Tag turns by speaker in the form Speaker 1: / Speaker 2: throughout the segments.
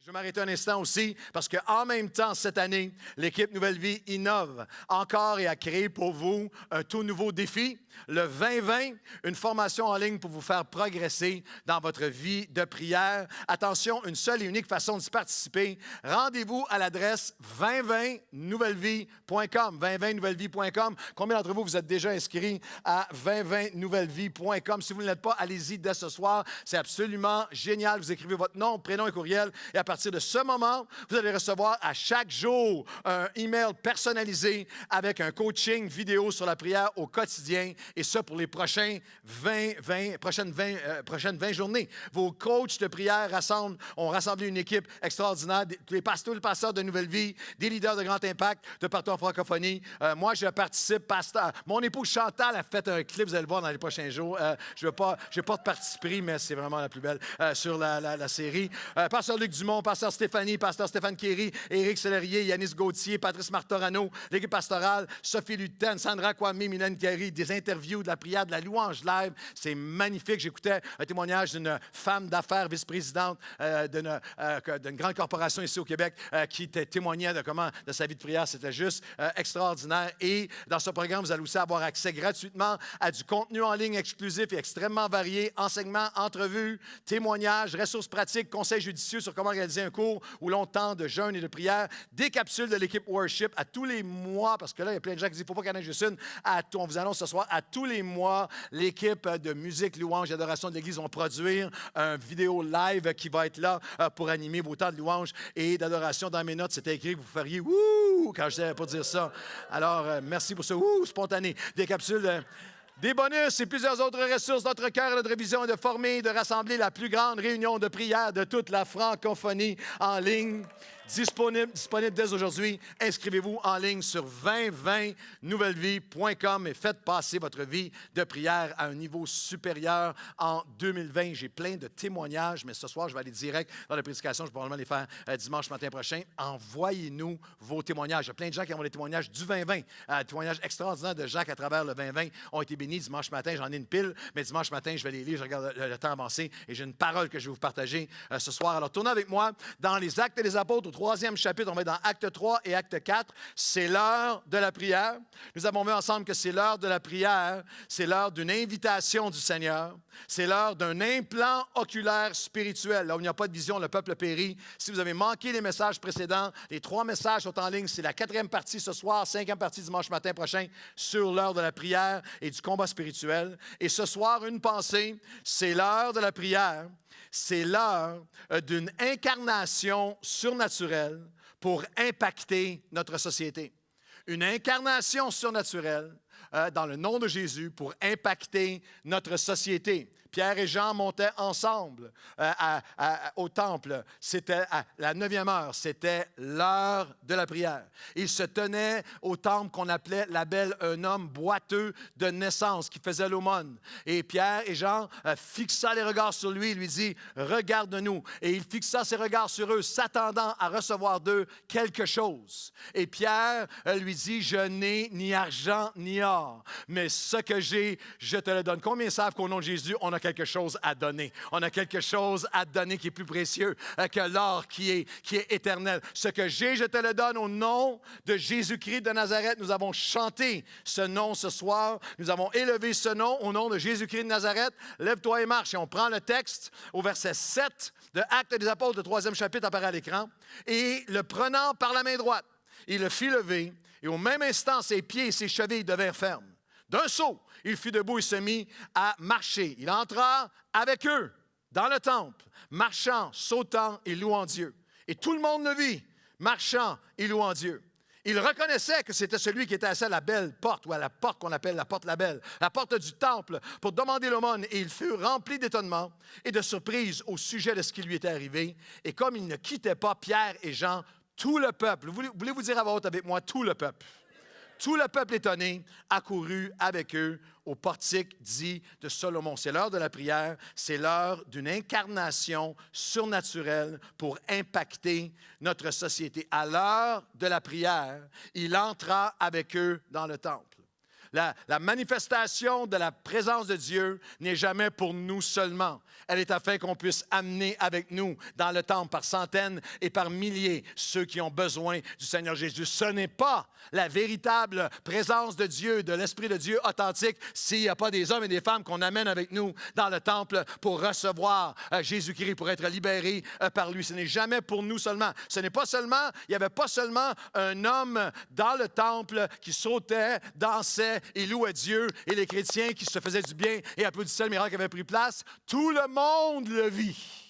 Speaker 1: Je vais m'arrêter un instant aussi parce qu'en même temps, cette année, l'équipe Nouvelle Vie innove encore et a créé pour vous un tout nouveau défi, le 2020, une formation en ligne pour vous faire progresser dans votre vie de prière. Attention, une seule et unique façon d'y participer. Rendez-vous à l'adresse 2020nouvellevie.com, 2020nouvellevie.com. Combien d'entre vous, vous êtes déjà inscrits à 2020nouvellevie.com? Si vous ne l'êtes pas, allez-y dès ce soir. C'est absolument génial. Vous écrivez votre nom, prénom et courriel et à partir de ce moment, vous allez recevoir à chaque jour un email personnalisé avec un coaching vidéo sur la prière au quotidien et ça pour les prochaines 20 journées. Vos coachs de prière ont rassemblé une équipe extraordinaire, tous les pasteurs de Nouvelle Vie, des leaders de grand impact de partout en francophonie. Moi, je participe, pasteur. Mon épouse Chantal a fait un clip, vous allez le voir dans les prochains jours. Je n'ai pas de parti pris, mais c'est vraiment la plus belle sur la série. Pasteur Luc Dumont, pasteur Stéphanie, pasteur Stéphane Kéry, Éric Sellerier, Yanis Gauthier, Patrice Martorano, l'équipe pastorale, Sophie Luten, Sandra Kwame, Mylène Kéry, des interviews, de la prière, de la louange live. C'est magnifique. J'écoutais un témoignage d'une femme d'affaires, vice-présidente d'une grande corporation ici au Québec qui témoignait de sa vie de prière. C'était juste extraordinaire. Et dans ce programme, vous allez aussi avoir accès gratuitement à du contenu en ligne exclusif et extrêmement varié, enseignements, entrevues, témoignages, ressources pratiques, conseils judicieux sur comment réaliser un cours où l'on tente de jeûne et de prière, des capsules de l'équipe Worship à tous les mois, parce que là, il y a plein de gens qui disent « il ne faut pas qu'il y en ait juste une ». On vous annonce ce soir, à tous les mois, l'équipe de musique, louange et adoration de l'Église vont produire un vidéo live qui va être là pour animer vos temps de louange et d'adoration. Dans mes notes, c'était écrit que vous feriez « wouh » quand je n'avais pas dire ça. Alors, merci pour ce « wouh » spontané. Des capsules... Des bonus et plusieurs autres ressources. Notre cœur et notre vision est de former et de rassembler la plus grande réunion de prière de toute la francophonie en ligne. Disponible dès aujourd'hui. Inscrivez-vous en ligne sur 2020nouvellevie.com et faites passer votre vie de prière à un niveau supérieur en 2020. J'ai plein de témoignages, mais ce soir, je vais aller direct dans la prédication. Je vais probablement les faire dimanche matin prochain. Envoyez-nous vos témoignages. Il y a plein de gens qui ont des témoignages du 2020. Témoignages extraordinaires de gens qui, à travers le 2020, ont été bénis. Dimanche matin, j'en ai une pile, mais dimanche matin, je vais les lire. Je regarde le temps avancer et j'ai une parole que je vais vous partager ce soir. Alors, tournez avec moi dans les Actes des Apôtres, au 3e chapitre, on va être dans Acte 3 et Acte 4. C'est l'heure de la prière. Nous avons vu ensemble que c'est l'heure de la prière. C'est l'heure d'une invitation du Seigneur. C'est l'heure d'un implant oculaire spirituel. Là où il n'y a pas de vision, le peuple périt. Si vous avez manqué les messages précédents, les 3 messages sont en ligne. C'est la 4e partie ce soir, 5e partie dimanche matin prochain sur l'heure de la prière et du combat spirituel. Et ce soir, une pensée, c'est l'heure de la prière. C'est l'heure d'une incarnation surnaturelle pour impacter notre société. Une incarnation surnaturelle dans le nom de Jésus pour impacter notre société. Pierre et Jean montaient ensemble au temple. C'était à la 9e heure. C'était l'heure de la prière. Ils se tenaient au temple qu'on appelait la belle, un homme boiteux de naissance qui faisait l'aumône. Et Pierre et Jean fixa les regards sur lui. Il lui dit, « Regarde-nous ». Et il fixa ses regards sur eux, s'attendant à recevoir d'eux quelque chose. Et Pierre lui dit, « Je n'ai ni argent ni or, mais ce que j'ai, je te le donne. » Combien savent qu'au nom de Jésus, on a quelque chose à donner. On a quelque chose à donner qui est plus précieux que l'or qui est éternel. Ce que j'ai, je te le donne au nom de Jésus-Christ de Nazareth. Nous avons chanté ce nom ce soir. Nous avons élevé ce nom au nom de Jésus-Christ de Nazareth. Lève-toi et marche. Et on prend le texte au verset 7 de Actes des Apôtres, le 3e chapitre apparaît à l'écran. Et le prenant par la main droite, il le fit lever et au même instant, ses pieds et ses chevilles devinrent fermes. D'un saut, il fut debout et se mit à marcher. Il entra avec eux dans le temple, marchant, sautant et louant Dieu. Et tout le monde le vit, marchant et louant Dieu. Il reconnaissait que c'était celui qui était assis à la belle porte, ou à la porte qu'on appelle la porte la belle, la porte du temple, pour demander l'aumône. Et il fut rempli d'étonnement et de surprise au sujet de ce qui lui était arrivé. Et comme il ne quittait pas Pierre et Jean, tout le peuple, voulez-vous dire à voix haute avec moi, tout le peuple? Tout le peuple étonné accourut avec eux au portique dit de Salomon. C'est l'heure de la prière, c'est l'heure d'une incarnation surnaturelle pour impacter notre société. À l'heure de la prière, il entra avec eux dans le temple. la manifestation de la présence de Dieu n'est jamais pour nous seulement. Elle est afin qu'on puisse amener avec nous dans le temple par centaines et par milliers ceux qui ont besoin du Seigneur Jésus. Ce n'est pas la véritable présence de Dieu, de l'Esprit de Dieu authentique, s'il n'y a pas des hommes et des femmes qu'on amène avec nous dans le temple pour recevoir Jésus-Christ, pour être libérés par lui. Ce n'est jamais pour nous seulement. Ce n'est pas seulement, il n'y avait pas seulement un homme dans le temple qui sautait, dansait et louait Dieu, et les chrétiens qui se faisaient du bien et applaudissaient le miracle qui avait pris place. Tout le monde le vit.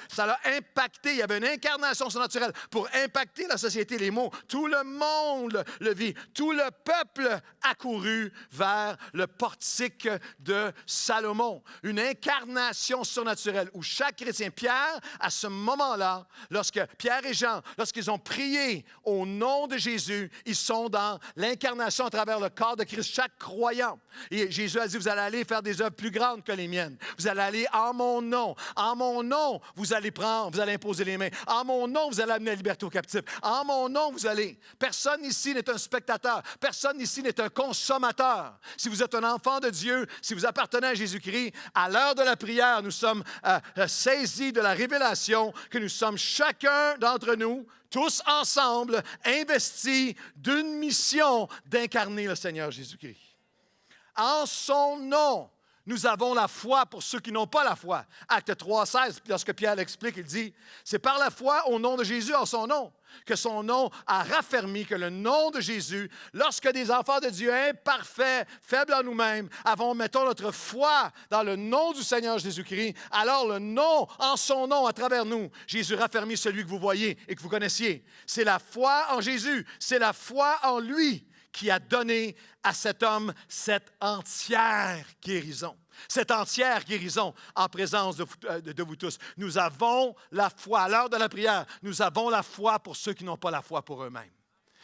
Speaker 1: Ça l'a impacté. Il y avait une incarnation surnaturelle pour impacter la société. Les mots, tout le monde le vit. Tout le peuple accourut vers le portique de Salomon. Une incarnation surnaturelle où chaque chrétien, Pierre, à ce moment-là, lorsque Pierre et Jean, lorsqu'ils ont prié au nom de Jésus, ils sont dans l'incarnation à travers le corps de Christ, chaque croyant. Et Jésus a dit, vous allez aller faire des œuvres plus grandes que les miennes. Vous allez aller en mon nom. En mon nom, vous allez prendre, vous allez imposer les mains. En mon nom, vous allez amener la liberté aux captifs. En mon nom, vous allez. Personne ici n'est un spectateur. Personne ici n'est un consommateur. Si vous êtes un enfant de Dieu, si vous appartenez à Jésus-Christ, à l'heure de la prière, nous sommes saisis de la révélation que nous sommes chacun d'entre nous, tous ensemble, investis d'une mission d'incarner le Seigneur Jésus-Christ. En son nom, nous avons la foi pour ceux qui n'ont pas la foi. Acte 3,16, lorsque Pierre l'explique, il dit, c'est par la foi au nom de Jésus, en son nom, que son nom a raffermi, que le nom de Jésus, lorsque des enfants de Dieu imparfaits, faibles en nous-mêmes, mettons notre foi dans le nom du Seigneur Jésus-Christ, alors le nom, en son nom, à travers nous, Jésus raffermit celui que vous voyez et que vous connaissiez. C'est la foi en Jésus, c'est la foi en lui qui a donné à cet homme cette entière guérison. Cette entière guérison en présence de vous tous. Nous avons la foi. À l'heure de la prière, nous avons la foi pour ceux qui n'ont pas la foi pour eux-mêmes.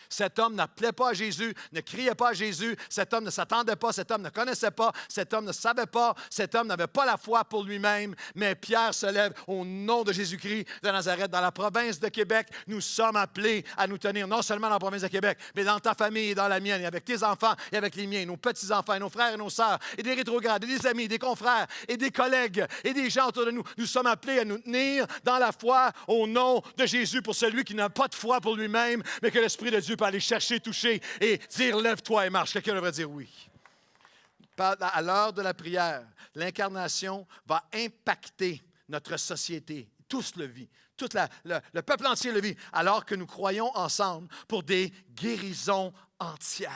Speaker 1: Cet homme n'appelait pas à Jésus, ne criait pas à Jésus. Cet homme ne s'attendait pas, cet homme ne connaissait pas, cet homme ne savait pas, cet homme n'avait pas la foi pour lui-même. Mais Pierre se lève au nom de Jésus-Christ de Nazareth. Dans la province de Québec, nous sommes appelés à nous tenir non seulement dans la province de Québec, mais dans ta famille et dans la mienne, et avec tes enfants et avec les miens, nos petits-enfants, et nos frères et nos sœurs, et des rétrogrades, et des amis, des confrères, et des collègues, et des gens autour de nous. Nous sommes appelés à nous tenir dans la foi au nom de Jésus pour celui qui n'a pas de foi pour lui-même, mais que l'Esprit de Dieu aller chercher, toucher et dire « Lève-toi et marche ». Quelqu'un devrait dire oui. À l'heure de la prière, l'incarnation va impacter notre société. Tous le vivent. Tout le peuple entier le vit. Alors que nous croyons ensemble pour des guérisons entières.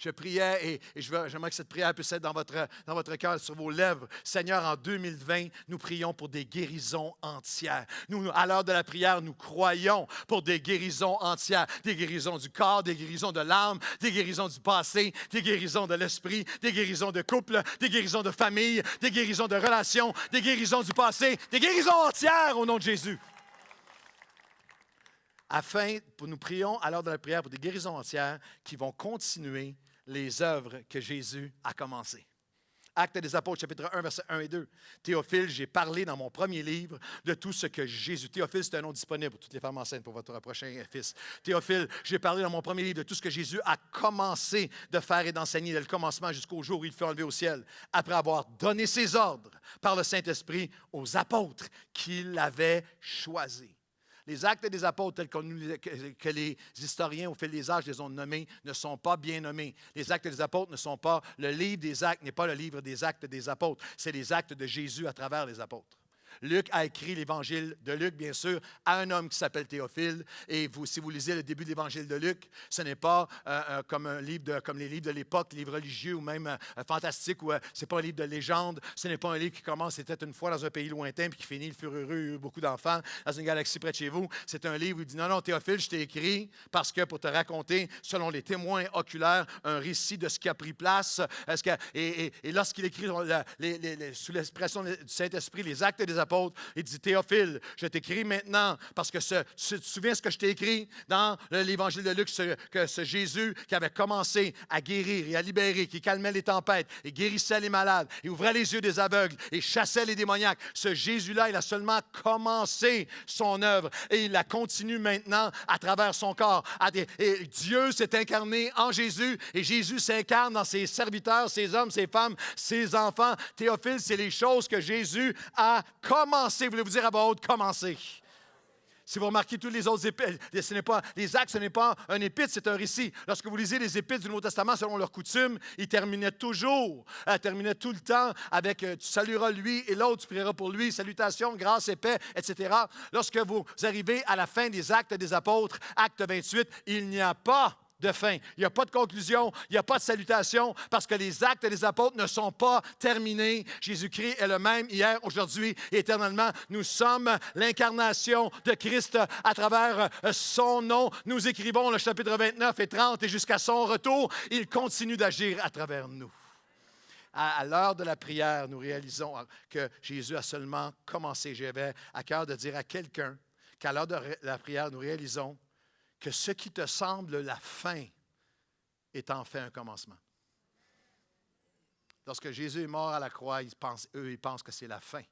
Speaker 1: Je priais et j'aimerais que cette prière puisse être dans votre cœur, sur vos lèvres. Seigneur, en 2020, nous prions pour des guérisons entières. Nous, à l'heure de la prière, nous croyons pour des guérisons entières. Des guérisons du corps, des guérisons de l'âme, des guérisons du passé, des guérisons de l'esprit, des guérisons de couple, des guérisons de famille, des guérisons de relations, des guérisons du passé, des guérisons entières au nom de Jésus. Nous prions à l'heure de la prière pour des guérisons entières qui vont continuer les œuvres que Jésus a commencées. Actes des Apôtres, chapitre 1, versets 1 et 2. Théophile, j'ai parlé dans mon premier livre de tout ce que Jésus... Théophile, c'est un nom disponible pour toutes les femmes enceintes pour votre prochain fils. Théophile, j'ai parlé dans mon premier livre de tout ce que Jésus a commencé de faire et d'enseigner, dès le commencement jusqu'au jour où il fut enlevé au ciel, après avoir donné ses ordres par le Saint-Esprit aux apôtres qu'il avait choisis. Les actes des apôtres, tels que les historiens au fil des âges les ont nommés, ne sont pas bien nommés. Les actes des apôtres ne sont pas... Le livre des actes n'est pas le livre des actes des apôtres. C'est les actes de Jésus à travers les apôtres. Luc a écrit l'évangile de Luc, bien sûr, à un homme qui s'appelle Théophile. Et si vous lisez le début de l'évangile de Luc, ce n'est pas comme les livres de l'époque, livres religieux ou même fantastiques, ou ce n'est pas un livre de légende. Ce n'est pas un livre qui commence, c'était une fois dans un pays lointain, puis qui finit, il fut heureux, il y a eu beaucoup d'enfants, dans une galaxie près de chez vous. C'est un livre où il dit, non, Théophile, je t'ai écrit parce que pour te raconter, selon les témoins oculaires, un récit de ce qui a pris place. Et lorsqu'il écrit sous l'expression du Saint-Esprit, les actes des apôtres, apôtres. Il dit, Théophile, je t'écris maintenant parce que tu te souviens ce que je t'ai écrit dans l'Évangile de Luc, que ce Jésus qui avait commencé à guérir et à libérer, qui calmait les tempêtes et guérissait les malades, et ouvrait les yeux des aveugles et chassait les démoniaques. Ce Jésus-là, il a seulement commencé son œuvre et il la continue maintenant à travers son corps. Et Dieu s'est incarné en Jésus et Jésus s'incarne dans ses serviteurs, ses hommes, ses femmes, ses enfants. Théophile, c'est les choses que Jésus a commencé. Voulez-vous dire à voix haute, commencé? Si vous remarquez tous les autres épîtres, les actes, ce n'est pas un épître, c'est un récit. Lorsque vous lisez les épîtres du Nouveau Testament, selon leur coutume, ils terminaient tout le temps avec tu salueras lui et l'autre, tu prieras pour lui, salutations, grâce et paix, etc. Lorsque vous arrivez à la fin des actes des apôtres, acte 28, il n'y a pas de fin. Il n'y a pas de conclusion, il n'y a pas de salutation, parce que les actes des apôtres ne sont pas terminés. Jésus-Christ est le même hier, aujourd'hui et éternellement. Nous sommes l'incarnation de Christ à travers son nom. Nous écrivons le chapitre 29 et 30 et jusqu'à son retour, il continue d'agir à travers nous. À l'heure de la prière, nous réalisons que Jésus a seulement commencé. J'avais à cœur de dire à quelqu'un qu'à l'heure de la prière, nous réalisons que ce qui te semble la fin est en fait un commencement. Lorsque Jésus est mort à la croix, ils pensent que c'est la fin.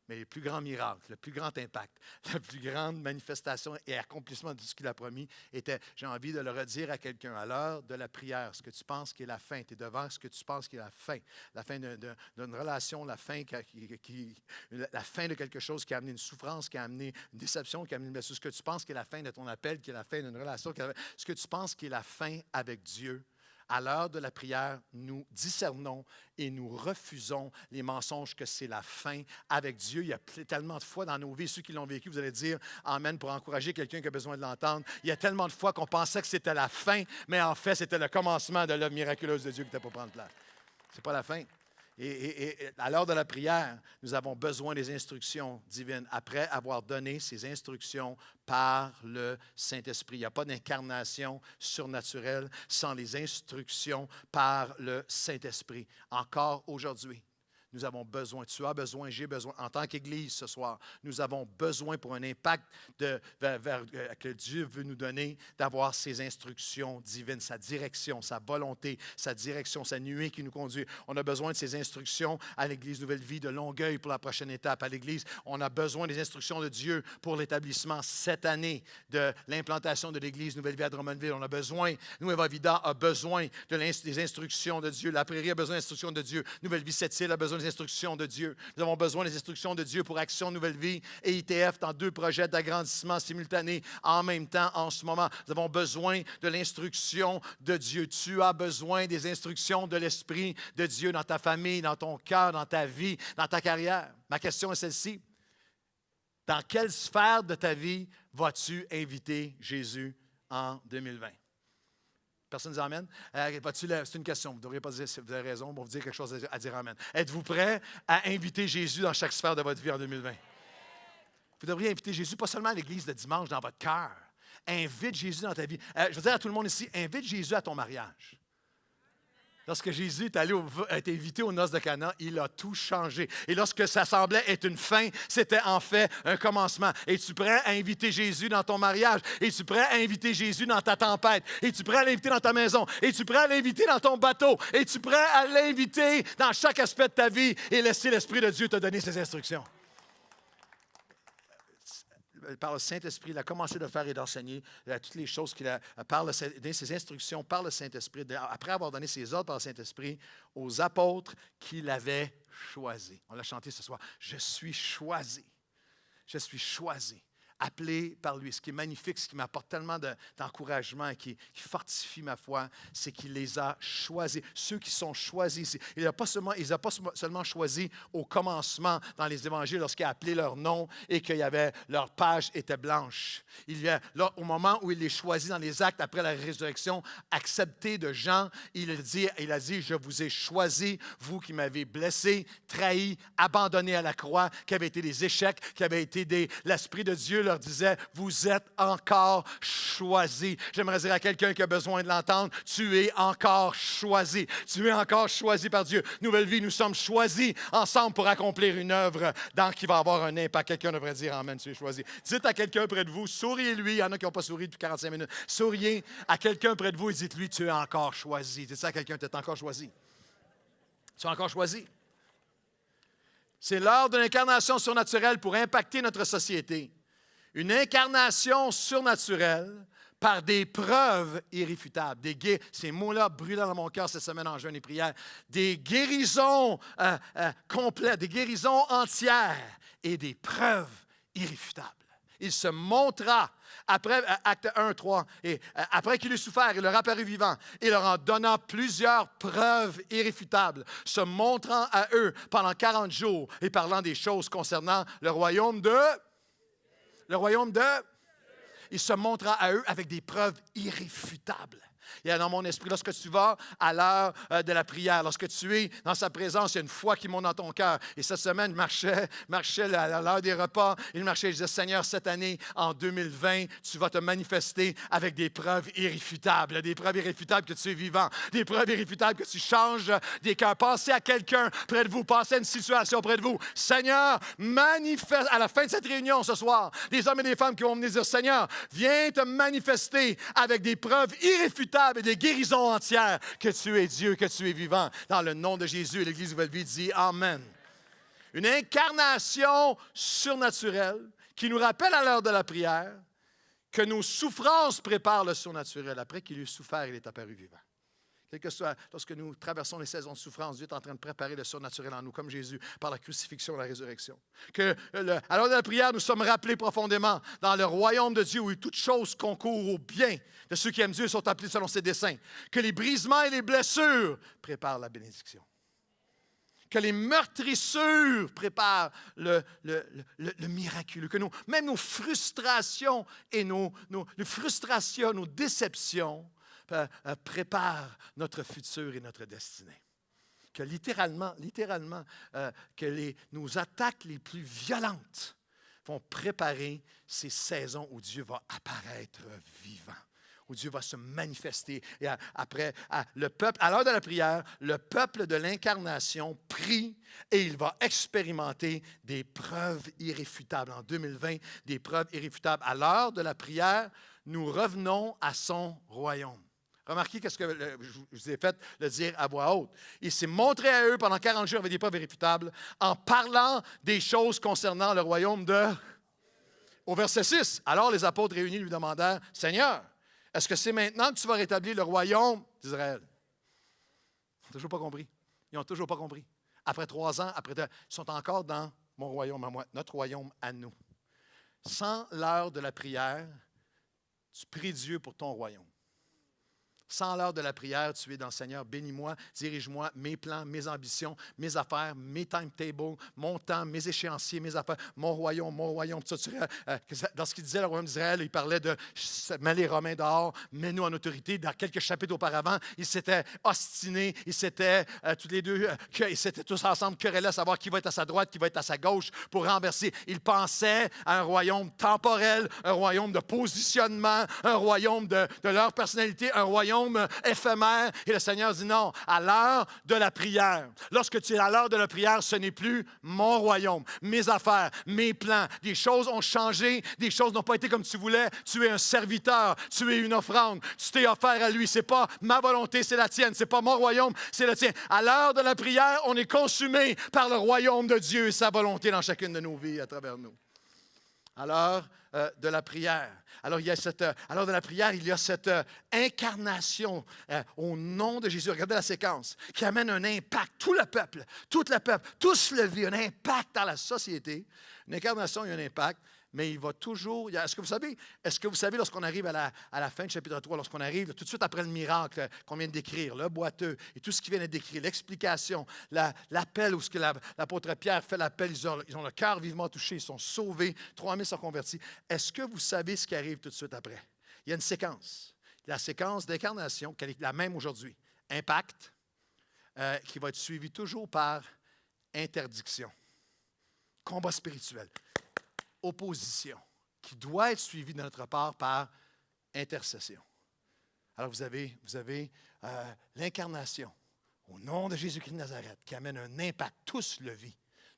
Speaker 1: Mais le plus grand miracle, le plus grand impact, la plus grande manifestation et accomplissement de ce qu'il a promis était, j'ai envie de le redire à quelqu'un, à l'heure de la prière, ce que tu penses qui est la fin, tu es devant ce que tu penses qui est la fin d'une relation, la fin de quelque chose qui a amené une souffrance, qui a amené une déception, qui a amené une blessure, ce que tu penses qui est la fin de ton appel, qui est la fin d'une relation, ce que tu penses qui est la fin avec Dieu. À l'heure de la prière, nous discernons et nous refusons les mensonges que c'est la fin avec Dieu. Il y a tellement de fois dans nos vies, ceux qui l'ont vécu, vous allez dire Amen pour encourager quelqu'un qui a besoin de l'entendre. Il y a tellement de fois qu'on pensait que c'était la fin, mais en fait, c'était le commencement de l'œuvre miraculeuse de Dieu qui n'était pas prendre place. Ce n'est pas la fin. Et à l'heure de la prière, nous avons besoin des instructions divines. Après avoir donné ces instructions par le Saint-Esprit. Il n'y a pas d'incarnation surnaturelle sans les instructions par le Saint-Esprit. Encore aujourd'hui, nous avons besoin, tu as besoin, j'ai besoin, en tant qu'Église ce soir, nous avons besoin pour un impact que Dieu veut nous donner, d'avoir ses instructions divines, sa direction, sa volonté, sa direction, sa nuée qui nous conduit. On a besoin de ces instructions à l'Église Nouvelle Vie de Longueuil pour la prochaine étape. À l'Église, on a besoin des instructions de Dieu pour l'établissement cette année de l'implantation de l'Église Nouvelle Vie à Drummondville. On a besoin, Nueva Vida a besoin des instructions de Dieu. La Prairie a besoin des instructions de Dieu. Nouvelle Vie Sept-Îles a besoin des instructions de Dieu. Nous avons besoin des instructions de Dieu pour Action Nouvelle Vie et ITF dans 2 projets d'agrandissement simultanés en même temps en ce moment. Nous avons besoin de l'instruction de Dieu. Tu as besoin des instructions de l'Esprit de Dieu dans ta famille, dans ton cœur, dans ta vie, dans ta carrière. Ma question est celle-ci. Dans quelle sphère de ta vie vas-tu inviter Jésus en 2020? Personne ne dit Amen? C'est une question. Vous ne devriez pas dire si vous avez raison. Bon, vous dire quelque chose à dire Amen. Êtes-vous prêt à inviter Jésus dans chaque sphère de votre vie en 2020? Vous devriez inviter Jésus, pas seulement à l'église de dimanche, dans votre cœur. Invite Jésus dans ta vie. Je veux dire à tout le monde ici, invite Jésus à ton mariage. Lorsque Jésus a été invité aux noces de Cana, il a tout changé. Et lorsque ça semblait être une fin, c'était en fait un commencement. Es-tu prêt à inviter Jésus dans ton mariage? Es-tu prêt à inviter Jésus dans ta tempête? Es-tu prêt à l'inviter dans ta maison? Es-tu prêt à l'inviter dans ton bateau? Es-tu prêt à l'inviter dans chaque aspect de ta vie et laisser l'Esprit de Dieu te donner ses instructions? Par le Saint-Esprit, il a commencé de faire et d'enseigner toutes les choses qu'il a donné ses instructions par le Saint-Esprit, après avoir donné ses ordres par le Saint-Esprit aux apôtres qu'il avait choisis. On l'a chanté ce soir. Je suis choisi. Je suis choisi. Appelé par lui. Ce qui est magnifique, ce qui m'apporte tellement d'encouragement et qui fortifie ma foi, c'est qu'il les a choisis. Ceux qui sont choisis ici. Il n'a pas seulement choisi au commencement dans les évangiles lorsqu'il a appelé leur nom et que leur page était blanche. Au moment où il les choisit dans les actes après la résurrection, accepté de Jean, il a dit, je vous ai choisi, vous qui m'avez blessé, trahi, abandonné à la croix, qui avez été des échecs, qui avez été l'Esprit de Dieu leur disait, vous êtes encore choisis. J'aimerais dire à quelqu'un qui a besoin de l'entendre, tu es encore choisi. Tu es encore choisi par Dieu. Nouvelle vie, nous sommes choisis ensemble pour accomplir une œuvre qui va avoir un impact. Quelqu'un devrait dire amen, tu es choisi. Dites à quelqu'un près de vous, souriez-lui. Il y en a qui n'ont pas souri depuis 45 minutes. Souriez à quelqu'un près de vous et dites-lui, tu es encore choisi. Dites ça à quelqu'un, tu es encore choisi. Tu es encore choisi. C'est l'heure de l'incarnation surnaturelle pour impacter notre société. Une incarnation surnaturelle par des preuves irréfutables. Ces mots-là brûlant dans mon cœur cette semaine en jeûne et prière. Des guérisons complètes, des guérisons entières et des preuves irréfutables. Il se montra, après acte 1, 3, et après qu'il eut souffert, il leur apparut vivant, et leur en donnant plusieurs preuves irréfutables, se montrant à eux pendant 40 jours et parlant des choses concernant le royaume de... Il se montra à eux avec des preuves irréfutables. Il y a dans mon esprit, lorsque tu vas à l'heure de la prière, lorsque tu es dans sa présence, il y a une foi qui monte dans ton cœur. Et cette semaine, je marchais à l'heure des repas. Il marchait, je disais, Seigneur, cette année, en 2020, tu vas te manifester avec des preuves irréfutables. Des preuves irréfutables que tu es vivant. Des preuves irréfutables que tu changes des cœurs. Pensez à quelqu'un près de vous. Pensez à une situation près de vous. Seigneur, manifeste, à la fin de cette réunion ce soir, des hommes et des femmes qui vont venir dire, Seigneur, viens te manifester avec des preuves irréfutables et des guérisons entières que tu es Dieu, que tu es vivant. Dans le nom de Jésus, et l'Église Nouvelle Vie dit Amen. Une incarnation surnaturelle qui nous rappelle à l'heure de la prière que nos souffrances préparent le surnaturel. Après qu'il eut souffert, il est apparu vivant. Quel que soit, lorsque nous traversons les saisons de souffrance, Dieu est en train de préparer le surnaturel en nous, comme Jésus, par la crucifixion et la résurrection. À l'heure de la prière, nous sommes rappelés profondément dans le royaume de Dieu où toute chose concourt au bien de ceux qui aiment Dieu et sont appelés selon ses desseins. Que les brisements et les blessures préparent la bénédiction. Que les meurtrissures préparent le miraculeux. Que même nos frustrations et nos déceptions prépare notre futur et notre destinée. Que littéralement, nos attaques les plus violentes vont préparer ces saisons où Dieu va apparaître vivant, où Dieu va se manifester. Et après, le peuple, à l'heure de la prière, le peuple de l'incarnation prie et il va expérimenter des preuves irréfutables. En 2020, des preuves irréfutables. À l'heure de la prière, nous revenons à son royaume. Remarquez ce que je vous ai fait le dire à voix haute. Il s'est montré à eux pendant 40 jours avec des preuves irréfutables en parlant des choses concernant le royaume de... Au verset 6, alors les apôtres réunis lui demandèrent, « Seigneur, est-ce que c'est maintenant que tu vas rétablir le royaume d'Israël? » Ils n'ont toujours pas compris. Ils n'ont toujours pas compris. Après 3 ans, ils sont encore dans mon royaume à moi, notre royaume à nous. Sans l'heure de la prière, tu pries Dieu pour ton royaume. Sans l'heure de la prière, tu es dans le Seigneur, bénis-moi, dirige-moi, mes plans, mes ambitions, mes affaires, mes timetables, mon temps, mes échéanciers, mes affaires, mon royaume. Dans ce qu'il disait, le royaume d'Israël, il parlait de « mets les Romains dehors, mets-nous en autorité ». Dans quelques chapitres auparavant, ils s'étaient ostinés, ils s'étaient tous ensemble querellés à savoir qui va être à sa droite, qui va être à sa gauche pour renverser. Ils pensaient à un royaume temporel, un royaume de positionnement, un royaume de leur personnalité, un royaume éphémère. Et le Seigneur dit non, à l'heure de la prière. Lorsque tu es à l'heure de la prière, ce n'est plus mon royaume, mes affaires, mes plans. Des choses ont changé, des choses n'ont pas été comme tu voulais. Tu es un serviteur, tu es une offrande, tu t'es offert à lui. C'est pas ma volonté, c'est la tienne. C'est pas mon royaume, c'est le tien. À l'heure de la prière, on est consumé par le royaume de Dieu et sa volonté dans chacune de nos vies à travers nous. À l'heure de la prière. Alors, à l'heure de la prière, il y a cette incarnation au nom de Jésus. Regardez la séquence qui amène un impact. Tout le peuple, tous le vit, un impact dans la société. Une incarnation, il y a un impact, mais il va toujours... Est-ce que vous savez, lorsqu'on arrive à la fin du chapitre 3, lorsqu'on arrive tout de suite après le miracle qu'on vient de décrire, le boiteux et tout ce qui vient d'être décrit, l'explication, l'appel où l'apôtre Pierre fait l'appel, ils ont le cœur vivement touché, ils sont sauvés, 3000 sont convertis. Est-ce que vous savez ce qui arrive tout de suite après? Il y a une séquence. La séquence d'incarnation, qui est la même aujourd'hui. Impact, qui va être suivi toujours par interdiction. Combat spirituel. Opposition. qui doit être suivi de notre part par intercession. Alors vous avez l'incarnation au nom de Jésus-Christ de Nazareth qui amène un impact. Tous le vivent.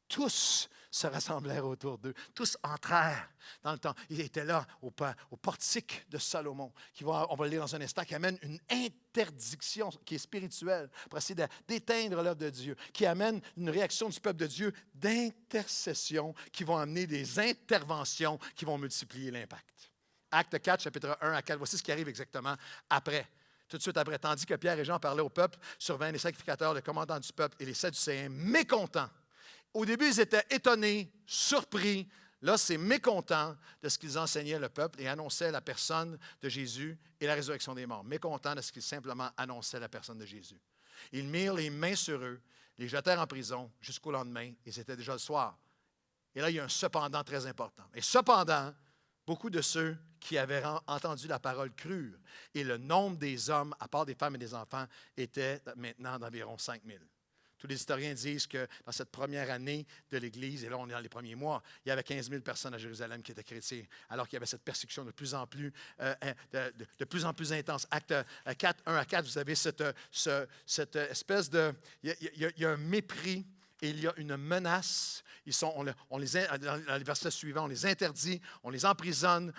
Speaker 1: Tous se rassemblèrent autour d'eux. Tous entrèrent dans le temps. Ils étaient là au portique de Salomon, on va le lire dans un instant, qui amène une interdiction qui est spirituelle pour essayer d'éteindre l'œuvre de Dieu, qui amène une réaction du peuple de Dieu d'intercession qui vont amener des interventions qui vont multiplier l'impact. Acte 4, chapitre 1 à 4, voici ce qui arrive exactement après. Tout de suite après, tandis que Pierre et Jean parlaient au peuple, survinrent les sacrificateurs, le commandant du peuple et les Sadducéens, mécontents. Au début, ils étaient étonnés, surpris. Là, c'est mécontents de ce qu'ils enseignaient le peuple et annonçaient la personne de Jésus et la résurrection des morts. Mécontents de ce qu'ils simplement annonçaient la personne de Jésus. Ils mirent les mains sur eux, les jetèrent en prison jusqu'au lendemain, et c'était déjà le soir. Et là, il y a un cependant très important. Et cependant, beaucoup de ceux qui avaient entendu la parole crurent, et le nombre des hommes, à part des femmes et des enfants, était maintenant d'environ 5 000. Tous les historiens disent que dans cette première année de l'Église, et là on est dans les premiers mois, il y avait 15 000 personnes à Jérusalem qui étaient chrétiens, alors qu'il y avait cette persécution de plus en plus intense. Acte 4, 1 à 4, vous avez cette espèce de... Il y a un mépris et il y a une menace. Dans les versets suivants, on les interdit, on les emprisonne,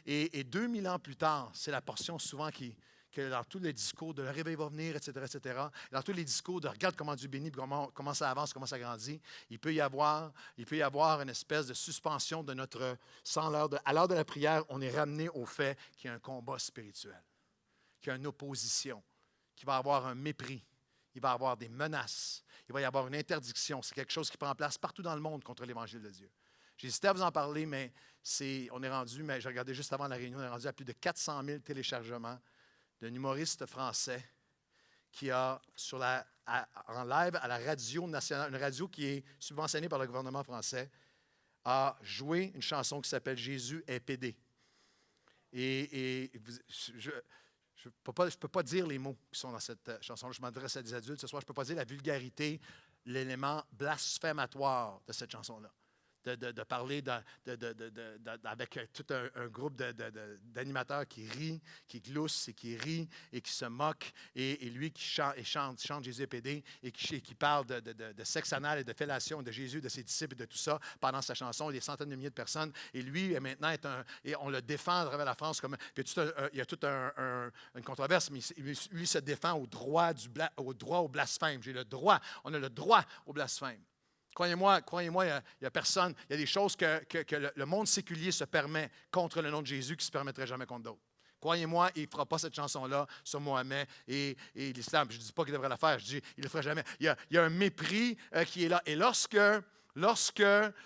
Speaker 1: et 2000 ans plus tard, c'est la portion souvent que dans tous les discours de « le réveil va venir », etc., dans tous les discours de « regarde comment Dieu bénit, comment ça avance, comment ça grandit », il peut y avoir une espèce de suspension de notre... À l'heure de la prière, on est ramené au fait qu'il y a un combat spirituel, qu'il y a une opposition, qu'il va y avoir un mépris, il va y avoir des menaces, il va y avoir une interdiction. C'est quelque chose qui prend place partout dans le monde contre l'Évangile de Dieu. J'hésitais à vous en parler, mais j'ai regardé juste avant la réunion, on est rendu à plus de 400 000 téléchargements d'un humoriste français qui a, en live à la radio nationale, une radio qui est subventionnée par le gouvernement français, a joué une chanson qui s'appelle « Jésus est pédé ». Et je ne peux pas dire les mots qui sont dans cette chanson-là. Je m'adresse à des adultes ce soir. Je ne peux pas dire la vulgarité, l'élément blasphématoire de cette chanson-là. De parler avec tout un groupe d'animateurs qui rient, qui gloussent et qui rient et qui se moquent, et lui qui chante Jésus est pédé, et qui parle de sexe anal et de fellation de Jésus, de ses disciples et de tout ça pendant sa chanson, des centaines de milliers de personnes. Et lui, maintenant, et on le défend à travers la France. Il y a toute une controverse, mais lui se défend au droit au blasphème. On a le droit au blasphème. Croyez-moi, il y a personne, il y a des choses que le monde séculier se permet contre le nom de Jésus qui ne se permettrait jamais contre d'autres. Croyez-moi, il ne fera pas cette chanson-là sur Mohamed et l'islam. Je ne dis pas qu'il devrait la faire, je dis qu'il ne le fera jamais. Il y a un mépris qui est là. Et lorsque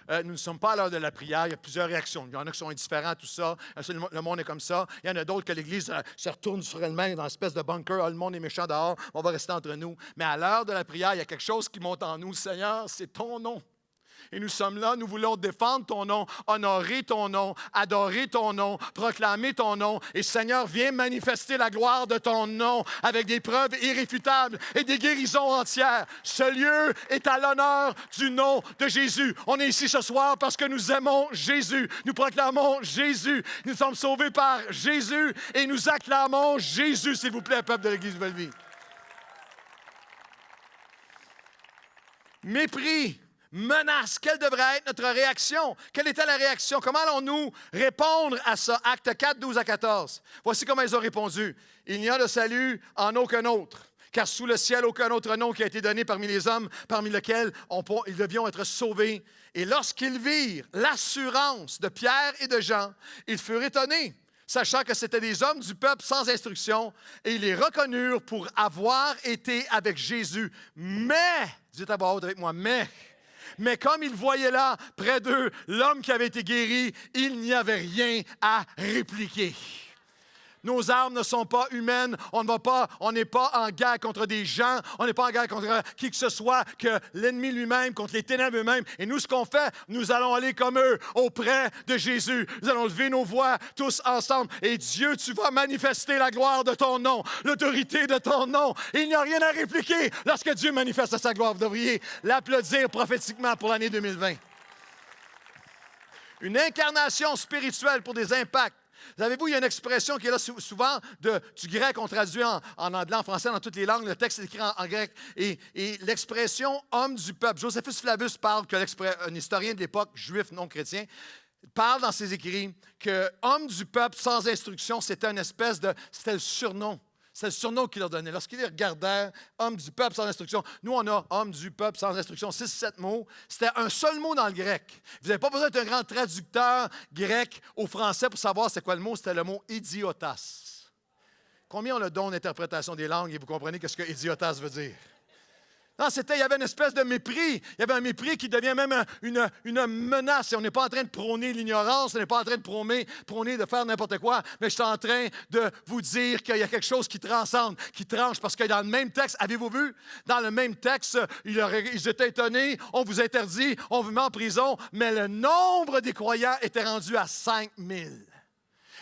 Speaker 1: nous ne sommes pas à l'heure de la prière, il y a plusieurs réactions. Il y en a qui sont indifférents à tout ça. Le monde est comme ça. Il y en a d'autres que l'Église se retourne sur elle-même dans une espèce de bunker. Ah, le monde est méchant dehors. On va rester entre nous. Mais à l'heure de la prière, il y a quelque chose qui monte en nous. Seigneur, c'est ton nom. Et nous sommes là, nous voulons défendre ton nom, honorer ton nom, adorer ton nom, proclamer ton nom. Et Seigneur, viens manifester la gloire de ton nom avec des preuves irréfutables et des guérisons entières. Ce lieu est à l'honneur du nom de Jésus. On est ici ce soir parce que nous aimons Jésus. Nous proclamons Jésus. Nous sommes sauvés par Jésus et nous acclamons Jésus, s'il vous plaît, peuple de l'Église de Belleville. Mépris. Menace, quelle devrait être notre réaction? Quelle était la réaction? Comment allons-nous répondre à ça? Acte 4, 12 à 14. Voici comment ils ont répondu. Il n'y a de salut en aucun autre, car sous le ciel, aucun autre nom qui a été donné parmi les hommes, parmi lesquels ils devions être sauvés. Et lorsqu'ils virent l'assurance de Pierre et de Jean, ils furent étonnés, sachant que c'étaient des hommes du peuple sans instruction, et ils les reconnurent pour avoir été avec Jésus. Mais, dites à voix haute avec moi, mais comme ils voyaient là, près d'eux, l'homme qui avait été guéri, il n'y avait rien à répliquer. Nos armes ne sont pas humaines. On n'est pas en guerre contre des gens. On n'est pas en guerre contre qui que ce soit que l'ennemi lui-même, contre les ténèbres eux-mêmes. Et nous, ce qu'on fait, nous allons aller comme eux auprès de Jésus. Nous allons lever nos voix tous ensemble. Et Dieu, tu vas manifester la gloire de ton nom, l'autorité de ton nom. Il n'y a rien à répliquer lorsque Dieu manifeste sa gloire. Vous devriez l'applaudir prophétiquement pour l'année 2020. Une incarnation spirituelle pour des impacts. Savez-vous, il y a une expression qui est là souvent du grec, on traduit en anglais, en français, dans toutes les langues. Le texte est écrit en grec. Et l'expression « homme du peuple », Josephus Flavius parle, un historien de l'époque, juif non chrétien, parle dans ses écrits que « homme du peuple sans instruction », c'était le surnom. C'est le surnom qu'il leur donnait. Lorsqu'ils les regardaient, homme du peuple sans instruction. Nous, on a homme du peuple sans instruction. 6-7 mots. C'était un seul mot dans le grec. Vous n'avez pas besoin d'être un grand traducteur grec au français pour savoir c'est quoi le mot. C'était le mot idiotas. Combien ont le don d'interprétation des langues et vous comprenez ce que idiotas veut dire? Non, il y avait une espèce de mépris. Il y avait un mépris qui devient même une menace. Et on n'est pas en train de prôner l'ignorance, on n'est pas en train de prôner de faire n'importe quoi, mais je suis en train de vous dire qu'il y a quelque chose qui transcende, qui tranche, parce que dans le même texte, avez-vous vu? Dans le même texte, ils étaient étonnés, on vous interdit, on vous met en prison, mais le nombre des croyants était rendu à 5000.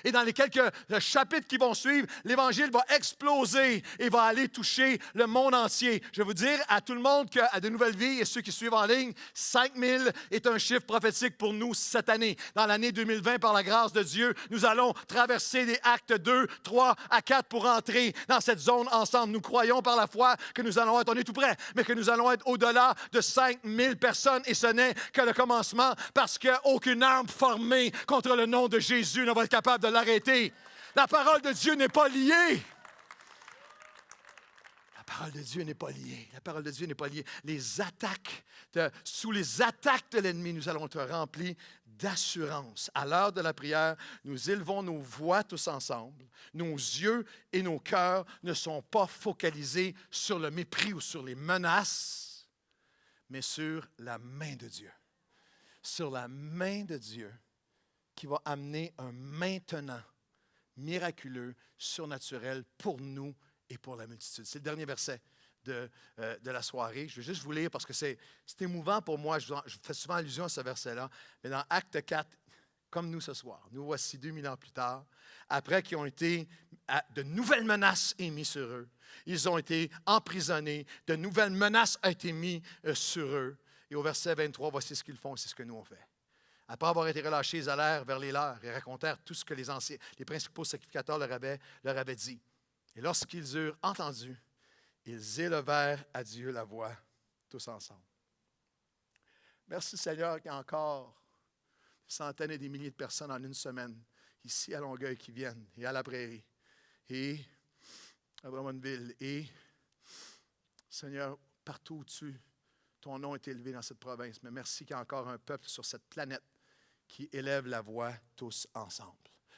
Speaker 1: Et dans les quelques chapitres qui vont suivre, l'Évangile va exploser et va aller toucher le monde entier. Je vais vous dire à tout le monde qu'à De Nouvelles Vies et ceux qui suivent en ligne, 5000 est un chiffre prophétique pour nous cette année. Dans l'année 2020, par la grâce de Dieu, nous allons traverser les actes 2, 3 à 4 pour entrer dans cette zone ensemble. Nous croyons par la foi que nous allons être, on est tout près, mais que nous allons être au-delà de 5000 personnes. Et ce n'est que le commencement parce qu'aucune arme formée contre le nom de Jésus ne va être capable de l'arrêter. La parole de Dieu n'est pas liée. La parole de Dieu n'est pas liée. La parole de Dieu n'est pas liée. Sous les attaques de l'ennemi, nous allons être remplis d'assurance. À l'heure de la prière, nous élevons nos voix tous ensemble. Nos yeux et nos cœurs ne sont pas focalisés sur le mépris ou sur les menaces, mais sur la main de Dieu. Sur la main de Dieu qui va amener un maintenant miraculeux, surnaturel pour nous et pour la multitude. C'est le dernier verset de la soirée. Je vais juste vous lire parce que c'est émouvant pour moi. Je fais souvent allusion à ce verset-là. Mais dans Acte 4, comme nous ce soir, nous voici 2000 ans plus tard, après qu'ils ont été, de nouvelles menaces émises sur eux. Ils ont été emprisonnés. De nouvelles menaces ont été mises sur eux. Et au verset 23, voici ce qu'ils font, c'est ce que nous on fait. Après avoir été relâchés, ils allèrent vers les leurs et racontèrent tout ce que les principaux sacrificateurs leur avaient dit. Et lorsqu'ils eurent entendu, ils élevèrent à Dieu la voix, tous ensemble. Merci Seigneur qu'il y a encore des centaines et des milliers de personnes en une semaine, ici à Longueuil, qui viennent, et à la Prairie, et à Drummondville, et Seigneur, partout où ton nom est élevé dans cette province. Mais merci qu'il y a encore un peuple sur cette planète qui élève la voix tous ensemble.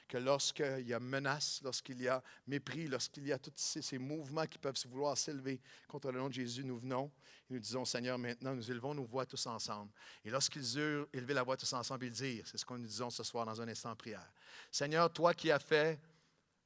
Speaker 1: Que lorsqu'il y a menace, lorsqu'il y a mépris, lorsqu'il y a tous ces mouvements qui peuvent vouloir s'élever contre le nom de Jésus, nous venons et nous disons, Seigneur, maintenant, nous élevons nos voix tous ensemble. Et lorsqu'ils eurent élevé la voix tous ensemble, ils dirent, c'est ce que nous disons ce soir dans un instant de prière. Seigneur, toi qui as fait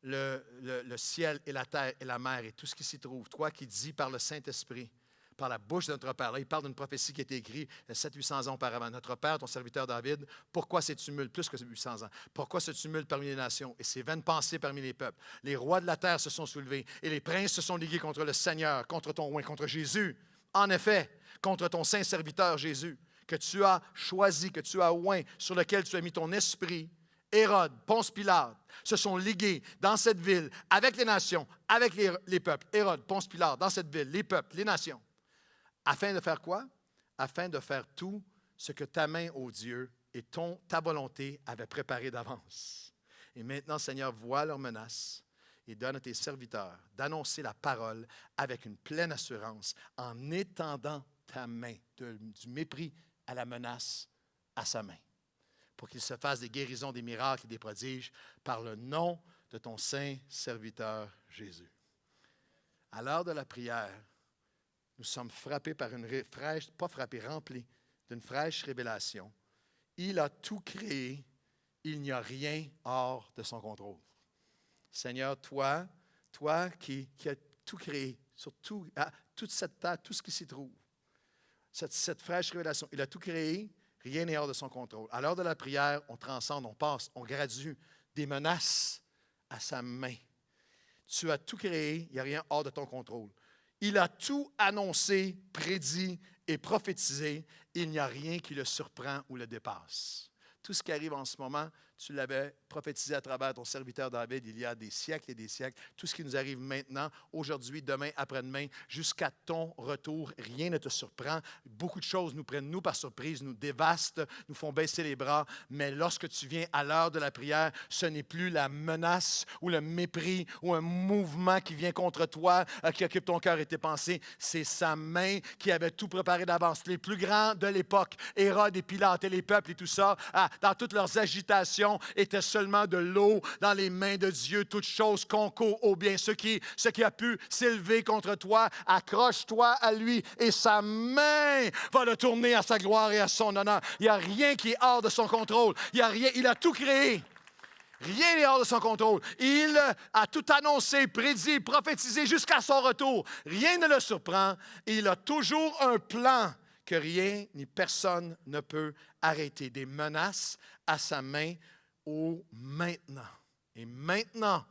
Speaker 1: le ciel et la terre et la mer et tout ce qui s'y trouve, toi qui dis par le Saint-Esprit, par la bouche de notre Père. Là, il parle d'une prophétie qui a été écrite 700-800 ans auparavant. Notre Père, ton serviteur David, pourquoi ces tumultes, plus que 800 ans, pourquoi ce tumulte parmi les nations et ces vaines pensées parmi les peuples? Les rois de la terre se sont soulevés et les princes se sont ligués contre le Seigneur, contre ton roi, contre Jésus. En effet, contre ton saint serviteur Jésus, que tu as choisi, que tu as oint, sur lequel tu as mis ton esprit. Hérode, Ponce Pilate se sont ligués dans cette ville avec les nations, avec les peuples. Hérode, Ponce Pilate, dans cette ville, les peuples, les nations. Afin de faire quoi? Afin de faire tout ce que ta main, ô Dieu, et ta volonté avaient préparé d'avance. Et maintenant, Seigneur, vois leurs menaces et donne à tes serviteurs d'annoncer la parole avec une pleine assurance en étendant ta main, du mépris à la menace à sa main, pour qu'il se fasse des guérisons, des miracles et des prodiges par le nom de ton saint serviteur Jésus. À l'heure de la prière, nous sommes frappés par remplis d'une fraîche révélation. Il a tout créé, il n'y a rien hors de son contrôle. Seigneur, toi qui as tout créé, sur toute cette terre, tout ce qui s'y trouve, cette fraîche révélation, il a tout créé, rien n'est hors de son contrôle. À l'heure de la prière, on transcende, on passe, on gradue des menaces à sa main. Tu as tout créé, il n'y a rien hors de ton contrôle. Il a tout annoncé, prédit et prophétisé. Il n'y a rien qui le surprend ou le dépasse. Tout ce qui arrive en ce moment, tu l'avais prophétisé à travers ton serviteur David il y a des siècles et des siècles. Tout ce qui nous arrive maintenant, aujourd'hui, demain, après-demain, jusqu'à ton retour, rien ne te surprend. Beaucoup de choses nous prennent, nous, par surprise, nous dévastent, nous font baisser les bras. Mais lorsque tu viens à l'heure de la prière, ce n'est plus la menace ou le mépris ou un mouvement qui vient contre toi, qui occupe ton cœur et tes pensées. C'est sa main qui avait tout préparé d'avance. Les plus grands de l'époque, Hérode et Pilate et les peuples et tout ça, dans toutes leurs agitations, étaient seulement de l'eau dans les mains de Dieu. Toutes choses concourent au bien. Ce qui a pu s'élever contre toi, accroche-toi à lui et sa main va le tourner à sa gloire et à son honneur. Il n'y a rien qui est hors de son contrôle. Il a tout créé. Rien n'est hors de son contrôle. Il a tout annoncé, prédit, prophétisé jusqu'à son retour. Rien ne le surprend. Et il a toujours un plan que rien ni personne ne peut arrêter. Des menaces à sa main au maintenant. Et maintenant,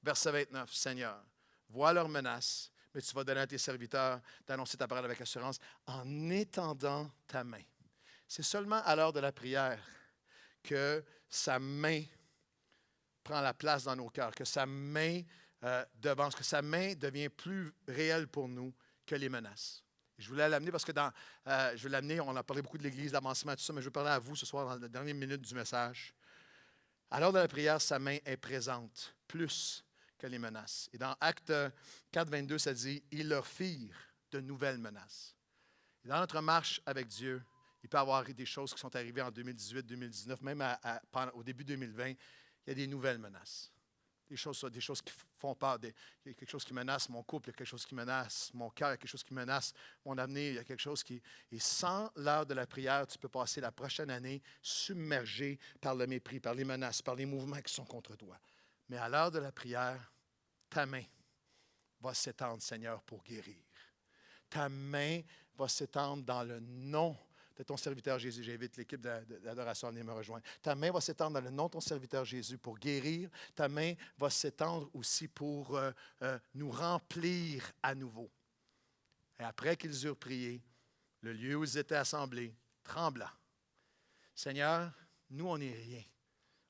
Speaker 1: verset 29, Seigneur, vois leurs menaces, mais tu vas donner à tes serviteurs d'annoncer ta parole avec assurance en étendant ta main. C'est seulement à l'heure de la prière que sa main prend la place dans nos cœurs, que sa main devance, que sa main devient plus réelle pour nous que les menaces. Je voulais l'amener parce que je vais l'amener, on a parlé beaucoup de l'Église, d'avancement, tout ça, mais je vais parler à vous ce soir dans la dernière minute du message. À l'heure de la prière, sa main est présente plus que les menaces. Et dans Actes 4, 22, ça dit « Ils leur firent de nouvelles menaces ». Et dans notre marche avec Dieu, il peut y avoir des choses qui sont arrivées en 2018, 2019, même au début 2020, il y a des nouvelles menaces. Des choses qui font peur. Il y a quelque chose qui menace mon couple, il y a quelque chose qui menace mon cœur, il y a quelque chose qui menace mon avenir, il y a quelque chose qui... Et sans l'heure de la prière, tu peux passer la prochaine année submergé par le mépris, par les menaces, par les mouvements qui sont contre toi. Mais à l'heure de la prière, ta main va s'étendre, Seigneur, pour guérir. Ta main va s'étendre dans le nom de ton serviteur Jésus. J'invite l'équipe d'adoration à venir me rejoindre. Ta main va s'étendre dans le nom de ton serviteur Jésus pour guérir. Ta main va s'étendre aussi pour nous remplir à nouveau. Et après qu'ils eurent prié, le lieu où ils étaient assemblés trembla. Seigneur, nous, on n'est rien.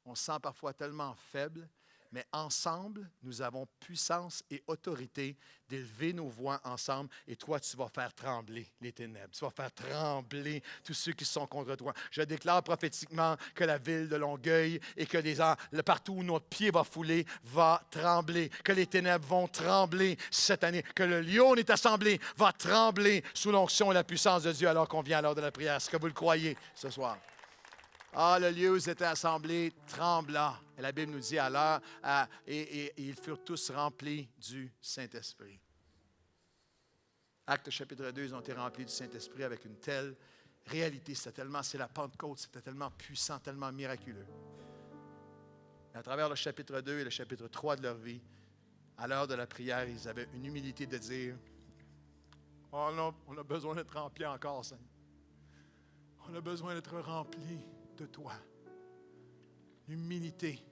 Speaker 1: On se sent parfois tellement faible, mais ensemble, nous avons puissance et autorité d'élever nos voix ensemble. Et toi, tu vas faire trembler les ténèbres. Tu vas faire trembler tous ceux qui sont contre toi. Je déclare prophétiquement que la ville de Longueuil et que partout où notre pied va fouler va trembler. Que les ténèbres vont trembler cette année. Que le lieu où on est assemblé va trembler sous l'onction et la puissance de Dieu alors qu'on vient à l'heure de la prière. Est-ce que vous le croyez ce soir? Ah, le lieu où ils étaient assemblés trembla. Et la Bible nous dit alors, et ils furent tous remplis du Saint-Esprit. Actes chapitre 2, ils ont été remplis du Saint-Esprit avec une telle réalité. C'est la Pentecôte, c'était tellement puissant, tellement miraculeux. Et à travers le chapitre 2 et le chapitre 3 de leur vie, à l'heure de la prière, ils avaient une humilité de dire, « Oh non, on a besoin d'être remplis encore, Seigneur. On a besoin d'être remplis de toi. » L'humilité.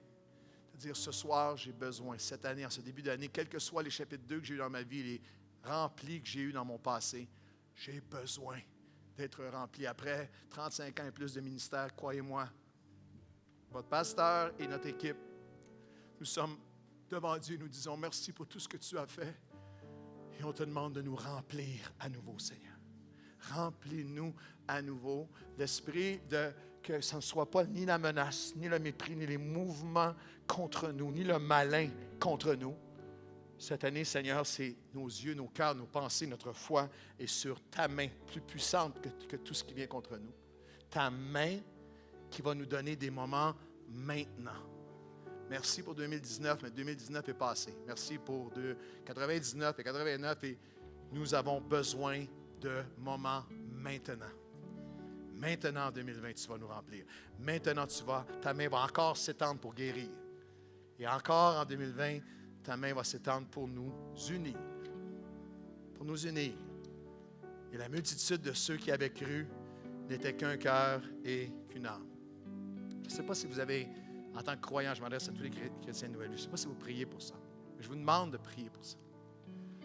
Speaker 1: C'est-à-dire, ce soir, j'ai besoin, cette année, en ce début d'année, quels que soient les chapitres 2 que j'ai eu dans ma vie, les remplis que j'ai eus dans mon passé, j'ai besoin d'être rempli. Après 35 ans et plus de ministère, croyez-moi, votre pasteur et notre équipe, nous sommes devant Dieu, nous disons merci pour tout ce que tu as fait et on te demande de nous remplir à nouveau, Seigneur. Remplis-nous à nouveau. L'esprit que ce ne soit pas ni la menace, ni le mépris, ni les mouvements contre nous, ni le malin contre nous. Cette année, Seigneur, c'est nos yeux, nos cœurs, nos pensées, notre foi est sur ta main, plus puissante que tout ce qui vient contre nous. Ta main qui va nous donner des moments maintenant. Merci pour 2019, mais 2019 est passé. Merci pour 99 et 89 et nous avons besoin de moments maintenant. Maintenant, en 2020, tu vas nous remplir. Maintenant, ta main va encore s'étendre pour guérir. Et encore en 2020, ta main va s'étendre pour nous unir. Pour nous unir. Et la multitude de ceux qui avaient cru n'était qu'un cœur et qu'une âme. Je ne sais pas si vous avez, en tant que croyant, je m'adresse à tous les chrétiens de Nouvelle Vie, je ne sais pas si vous priez pour ça. Mais je vous demande de prier pour ça.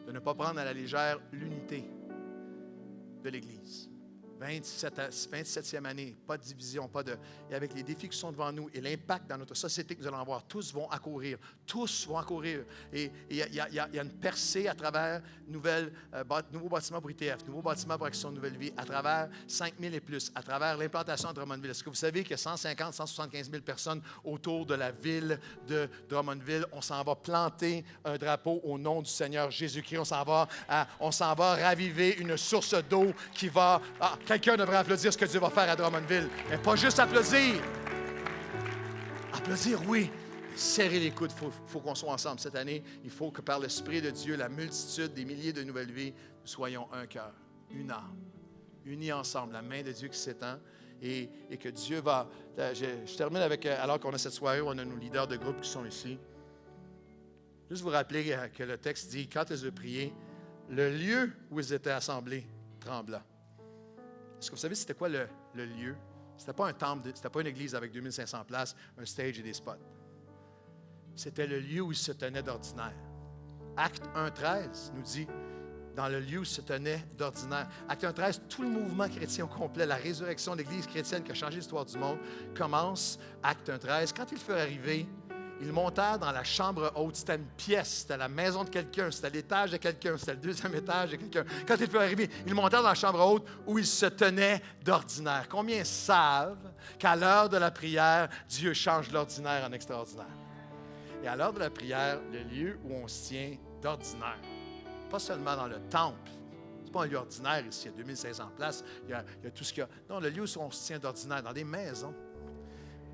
Speaker 1: De ne pas prendre à la légère l'unité de l'Église. 27e année, pas de division, et avec les défis qui sont devant nous et l'impact dans notre société que nous allons avoir, tous vont accourir. Tous vont accourir. Et il y a une percée à travers nouveaux bâtiments pour ITF, nouveaux bâtiments pour Action Nouvelle Vie, à travers 5 000 et plus, à travers l'implantation de Drummondville. Est-ce que vous savez qu'il y a 150 175 000 personnes autour de la ville de Drummondville? On s'en va planter un drapeau au nom du Seigneur Jésus-Christ. On s'en va raviver une source d'eau qui va... quelqu'un devrait applaudir ce que Dieu va faire à Drummondville. Mais pas juste applaudir. Applaudir, oui. Serrer les coudes. Il faut qu'on soit ensemble cette année. Il faut que par l'Esprit de Dieu, la multitude des milliers de nouvelles vies, nous soyons un cœur, une âme, unis ensemble, la main de Dieu qui s'étend. Et que Dieu va... Je termine avec, alors qu'on a cette soirée où on a nos leaders de groupe qui sont ici. Juste vous rappeler que le texte dit, quand ils ont prié, le lieu où ils étaient assemblés trembla. Est-ce que vous savez c'était quoi le lieu? C'était pas un temple, c'était pas une église avec 2500 places, un stage et des spots. C'était le lieu où ils se tenaient d'ordinaire. Acte 1:13 nous dit, dans le lieu où ils se tenaient d'ordinaire. Acte 1:13, tout le mouvement chrétien au complet, la résurrection de l'Église chrétienne qui a changé l'histoire du monde, commence, Acte 1:13. Quand ils furent arrivés, ils montèrent dans la chambre haute. C'était une pièce, c'était la maison de quelqu'un, c'était l'étage de quelqu'un, c'était le deuxième étage de quelqu'un. Quand ils furent arrivés, ils montèrent dans la chambre haute où ils se tenaient d'ordinaire. Combien savent qu'à l'heure de la prière, Dieu change l'ordinaire en extraordinaire? Et à l'heure de la prière, le lieu où on se tient d'ordinaire, pas seulement dans le temple, c'est pas un lieu ordinaire ici, il y a 2500 places, il y a tout ce qu'il y a. Non, le lieu où on se tient d'ordinaire, dans des maisons,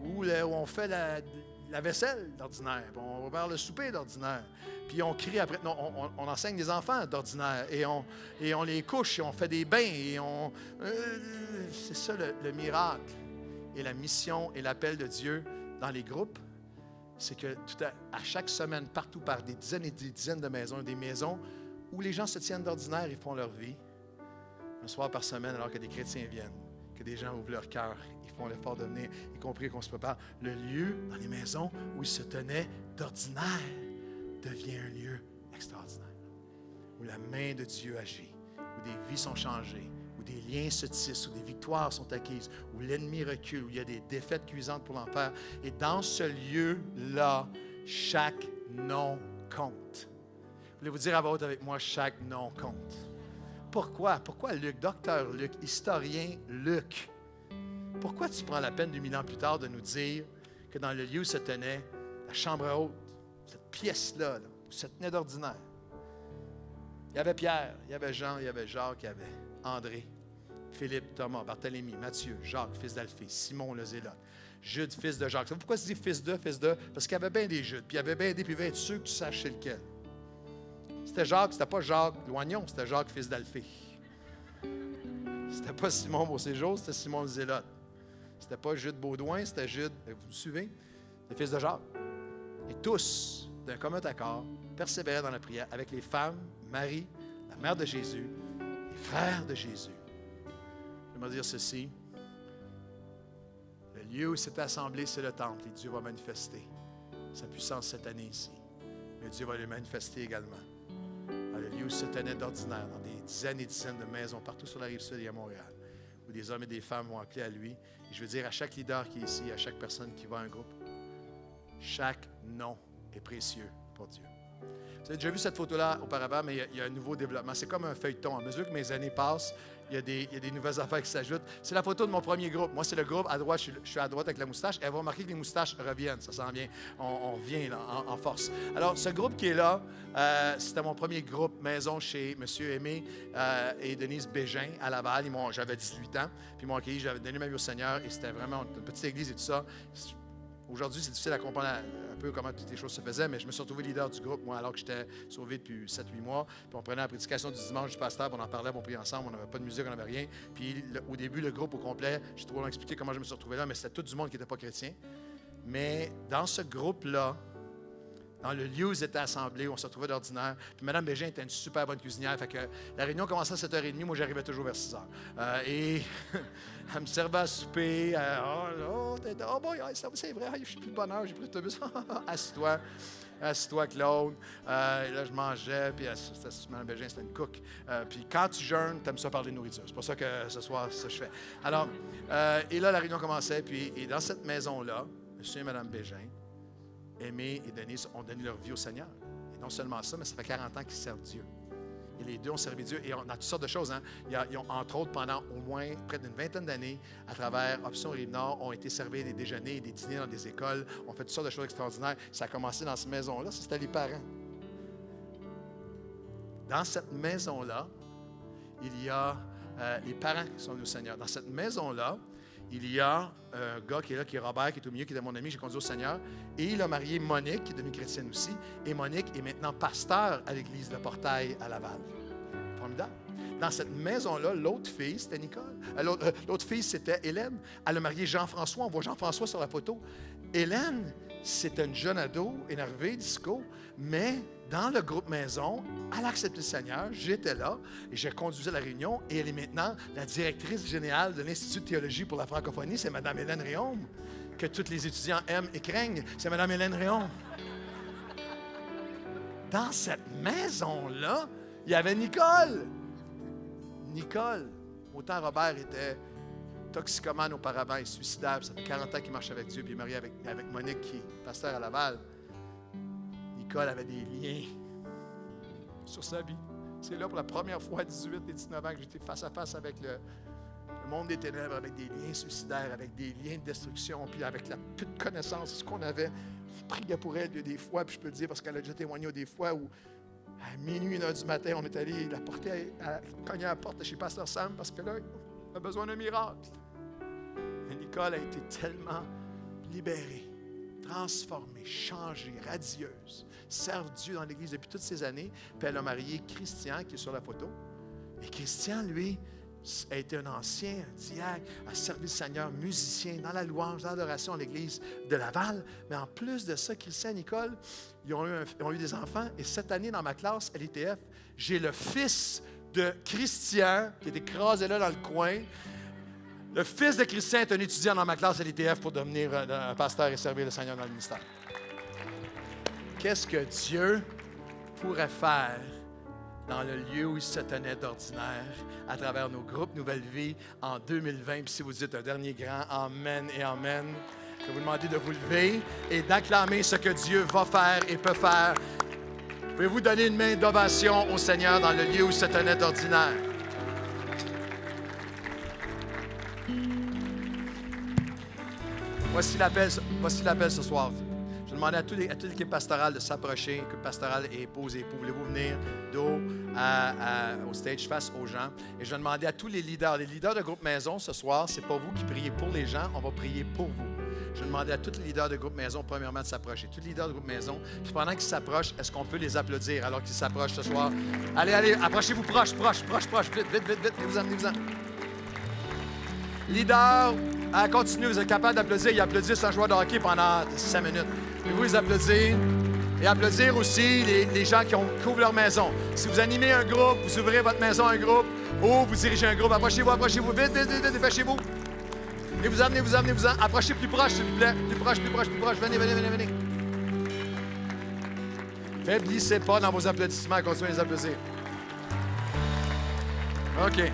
Speaker 1: où on fait la vaisselle d'ordinaire, puis on va faire le souper d'ordinaire, puis on crie après, non, on enseigne des enfants d'ordinaire, et on les couche, et on fait des bains, et c'est ça le miracle, et la mission et l'appel de Dieu dans les groupes, c'est que à chaque semaine, partout par des dizaines et des dizaines de maisons, des maisons où les gens se tiennent d'ordinaire, ils font leur vie, un soir par semaine, alors que des chrétiens viennent, que des gens ouvrent leur cœur, ils font l'effort de venir, y compris qu'on se prépare. Le lieu dans les maisons où ils se tenaient d'ordinaire devient un lieu extraordinaire, où la main de Dieu agit, où des vies sont changées, où des liens se tissent, où des victoires sont acquises, où l'ennemi recule, où il y a des défaites cuisantes pour l'enfer. Et dans ce lieu-là, chaque nom compte. Voulez-vous dire à voix haute avec moi, chaque nom compte? Pourquoi? Pourquoi Luc, docteur Luc, historien Luc? Pourquoi tu prends la peine 2000 ans plus tard de nous dire que dans le lieu où se tenait la chambre haute, cette pièce-là, où se tenait d'ordinaire, il y avait Pierre, il y avait Jean, il y avait Jacques, il y avait André, Philippe, Thomas, Barthélemy, Matthieu, Jacques, fils d'Alphée, Simon le Zélote, Jude, fils de Jacques. Pourquoi tu dis fils de? Parce qu'il y avait bien des Judes, puis il y avait bien des, puis il va être sûr que tu saches c'est lequel. C'était Jacques, c'était pas Jacques Loignon, c'était Jacques, fils d'Alphée. C'était pas Simon Beauséjour, c'était Simon le Zélote. C'était pas Jude Baudouin, c'était Jude, vous me suivez? Le fils de Jacques. Et tous, d'un commun accord, persévéraient dans la prière avec les femmes, Marie, la mère de Jésus, les frères de Jésus. J'aimerais dire ceci. Le lieu où s'est assemblé, c'est le temple, et Dieu va manifester sa puissance cette année ici. Mais Dieu va le manifester également dans le lieu où se tenait d'ordinaire, dans des dizaines et dizaines de maisons partout sur la rive sud et à Montréal, où des hommes et des femmes vont appeler à lui. Et je veux dire à chaque leader qui est ici, à chaque personne qui va à un groupe, chaque nom est précieux pour Dieu. Vous avez déjà vu cette photo-là auparavant, mais il y a un nouveau développement. C'est comme un feuilleton. À mesure que mes années passent, il y a des nouvelles affaires qui s'ajoutent. C'est la photo de mon premier groupe. Moi, c'est le groupe à droite. Je suis à droite avec la moustache. Et elle va remarquer que les moustaches reviennent. Ça s'en vient. On revient là, en force. Alors, ce groupe qui est là, c'était mon premier groupe maison chez M. Aimé et Denise Bégin à Laval. J'avais 18 ans. Puis ils m'ont accueilli. J'avais donné ma vie au Seigneur. Et c'était vraiment une petite église et tout ça. Aujourd'hui, c'est difficile à comprendre un peu comment toutes les choses se faisaient, mais je me suis retrouvé leader du groupe, moi, alors que j'étais sauvé depuis 7-8 mois. Puis on prenait la prédication du dimanche du pasteur, puis on en parlait, puis on priait ensemble, on n'avait pas de musique, on n'avait rien. Puis au début, le groupe au complet, j'ai trop long expliqué comment je me suis retrouvé là, mais c'était tout du monde qui n'était pas chrétien. Mais dans ce groupe-là, dans le lieu où ils étaient assemblés, où on se retrouvait d'ordinaire. Puis Mme Bégin était une super bonne cuisinière. Fait que la réunion commençait à 7h30. Moi, j'arrivais toujours vers 6h. Et elle me servait à souper. Oh boy, c'est vrai, je suis plus de bonne heure, j'ai pris l'autobus. Assis-toi. Assis-toi, Claude. Et là, je mangeais, puis Mme Bégin, c'était une cook. Puis quand tu jeûnes, tu aimes ça parler de nourriture. C'est pour ça que ce soir, c'est ça que je fais. Alors, et là, la réunion commençait, puis et dans cette maison-là, M. et Mme Bégin, Aimé et Denise, ont donné leur vie au Seigneur. Et non seulement ça, mais ça fait 40 ans qu'ils servent Dieu. Et les deux ont servi Dieu. Et on a toutes sortes de choses. Hein? Ils ont, entre autres, pendant au moins près d'une vingtaine d'années, à travers Option Rive-Nord, ont été servis des déjeuners et des dîners dans des écoles. On fait toutes sortes de choses extraordinaires. Ça a commencé dans cette maison-là. Ça, c'était les parents. Dans cette maison-là, il y a les parents qui sont venus au Seigneur. Dans cette maison-là, il y a un gars qui est là, qui est Robert, qui est au milieu, qui était mon ami, j'ai conduit au Seigneur. Et il a marié Monique, qui est devenue chrétienne aussi. Et Monique est maintenant pasteur à l'église de Portail à Laval. Formidable. Dans cette maison-là, l'autre fille, c'était Nicole. L'autre fille, c'était Hélène. Elle a marié Jean-François. On voit Jean-François sur la photo. Hélène, c'était une jeune ado, énervée, disco, mais dans le groupe maison, elle a accepté le Seigneur. J'étais là et j'ai conduisé la réunion et elle est maintenant la directrice générale de l'Institut de théologie pour la francophonie. C'est Mme Hélène Réaume, que tous les étudiants aiment et craignent. C'est Mme Hélène Réaume. Dans cette maison-là, il y avait Nicole. Nicole, autant Robert était toxicomane auparavant et suicidaire. Ça fait 40 ans qu'il marche avec Dieu, puis il est marié avec Monique, qui est pasteur à Laval. Nicole avait des liens sur sa vie. C'est là pour la première fois à 18 et 19 ans que j'étais face à face avec le monde des ténèbres, avec des liens suicidaires, avec des liens de destruction, puis avec la peu de connaissance de ce qu'on avait. Je priais pour elle des fois, puis je peux le dire parce qu'elle a déjà témoigné des fois où à minuit, 1h du matin, on est allé la porter, cogner à la porte de chez Pasteur Sam parce que là, on a besoin d'un miracle. Et Nicole a été tellement libérée, transformée, changée, radieuse, serve Dieu dans l'Église depuis toutes ces années. Puis elle a marié Christian, qui est sur la photo. Et Christian, lui, a été un ancien, un diacre, a servi le Seigneur, musicien, dans la louange, dans l'adoration à l'Église de Laval. Mais en plus de ça, Christian et Nicole, ils ont eu des enfants. Et cette année, dans ma classe, à l'ITF, j'ai le fils de Christian, qui est écrasé là dans le coin. Le fils de Christian est un étudiant dans ma classe à l'ITF pour devenir un pasteur et servir le Seigneur dans le ministère. Qu'est-ce que Dieu pourrait faire dans le lieu où il se tenait d'ordinaire, à travers nos groupes Nouvelle Vie en 2020. Puis si vous dites un dernier grand Amen et Amen, je vais vous demander de vous lever et d'acclamer ce que Dieu va faire et peut faire. Pouvez-vous donner une main d'ovation au Seigneur dans le lieu où il se tenait d'ordinaire? Voici l'appel ce soir. Je demandais à toute l'équipe pastorale de s'approcher, l'équipe pastorale et épouse et époux. Voulez-vous venir dos au stage face aux gens? Et je demandais à tous les leaders de groupe maison ce soir, c'est pas vous qui priez pour les gens, on va prier pour vous. Je demandais à tous les leaders de groupe maison, premièrement, de s'approcher. Tous les leaders de groupe maison. Puis pendant qu'ils s'approchent, est-ce qu'on peut les applaudir alors qu'ils s'approchent ce soir? Allez, approchez-vous proche. Vite, venez-vous-en. Leader, continuez, vous êtes capable d'applaudir. Ils applaudissent un joueur de hockey pendant 5 minutes. Et vous les applaudissez. Et applaudir aussi les gens qui ouvrent leur maison. Si vous animez un groupe, vous ouvrez votre maison à un groupe, ou vous dirigez un groupe, approchez-vous, vite, dépêchez-vous. Venez-vous-en. Approchez plus proche, s'il vous plaît. Plus proche. Venez. Faiblissez pas dans vos applaudissements, continuez à les applaudir. OK.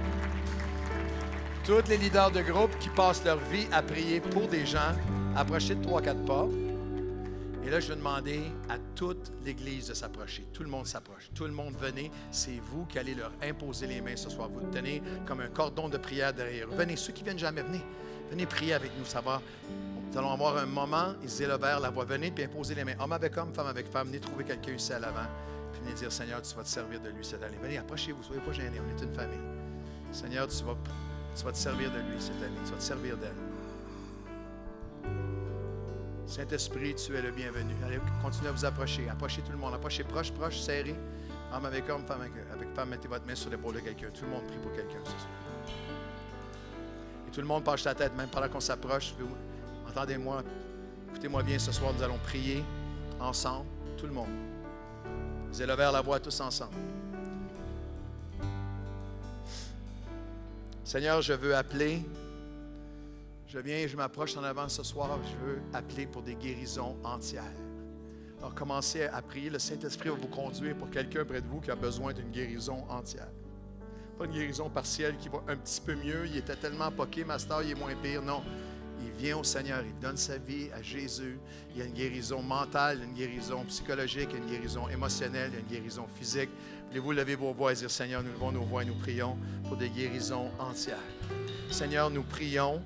Speaker 1: Tous les leaders de groupe qui passent leur vie à prier pour des gens, approchez de 3-4 pas. Et là, je vais demander à toute l'Église de s'approcher. Tout le monde s'approche. Tout le monde, venez. C'est vous qui allez leur imposer les mains ce soir. Vous tenez comme un cordon de prière derrière. Venez, ceux qui viennent jamais, venez prier avec nous. Ça va. Nous allons avoir un moment, ils élevèrent la voix. Venez puis imposer les mains. Homme avec homme, femme avec femme. Venez trouver quelqu'un ici à l'avant. Puis venez dire, Seigneur, tu vas te servir de lui cette année. Venez, approchez-vous. Soyez pas gênés. On est une famille. Seigneur, tu vas te servir de lui cette année. Tu vas te servir d'elle. Saint-Esprit, tu es le bienvenu. Allez, continuez à vous approcher. Approchez tout le monde. Approchez proche, serré. Homme avec homme, femme avec femme. Mettez votre main sur l'épaule de quelqu'un. Tout le monde prie pour quelqu'un ce soir. Et tout le monde penche la tête, même pendant qu'on s'approche. Entendez-moi. Écoutez-moi bien ce soir. Nous allons prier ensemble. Tout le monde. Vous élevez la voix tous ensemble. Seigneur, je veux appeler. Je m'approche en avant ce soir. Je veux appeler pour des guérisons entières. Alors, commencez à prier. Le Saint-Esprit va vous conduire pour quelqu'un près de vous qui a besoin d'une guérison entière. Pas une guérison partielle qui va un petit peu mieux. Il était tellement poqué, master, il est moins pire. Non. Il vient au Seigneur, il donne sa vie à Jésus. Il y a une guérison mentale, une guérison psychologique, une guérison émotionnelle, une guérison physique. Voulez-vous lever vos voix et dire, Seigneur, nous levons nos voix et nous prions pour des guérisons entières. Seigneur, nous prions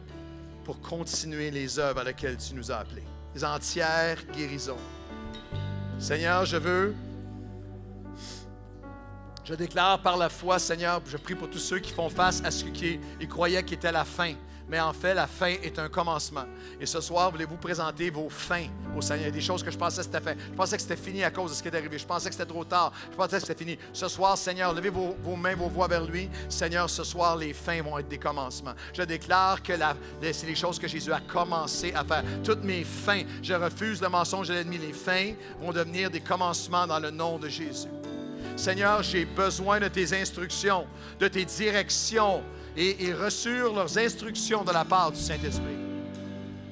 Speaker 1: pour continuer les œuvres à lesquelles tu nous as appelés. Les entières guérisons. Seigneur, je déclare par la foi, Seigneur, je prie pour tous ceux qui font face à ce qu'ils croyaient qu'était la fin. Mais en fait, la fin est un commencement. Et ce soir, voulez-vous présenter vos fins au Seigneur? Il y a des choses que je pensais que c'était fait. Je pensais que c'était fini à cause de ce qui est arrivé. Je pensais que c'était trop tard. Je pensais que c'était fini. Ce soir, Seigneur, levez vos mains, vos voix vers lui. Seigneur, ce soir, les fins vont être des commencements. Je déclare que c'est les choses que Jésus a commencé à faire. Toutes mes fins, je refuse le mensonge de l'ennemi. Les fins vont devenir des commencements dans le nom de Jésus. Seigneur, j'ai besoin de tes instructions, de tes directions. Et reçurent leurs instructions de la part du Saint-Esprit.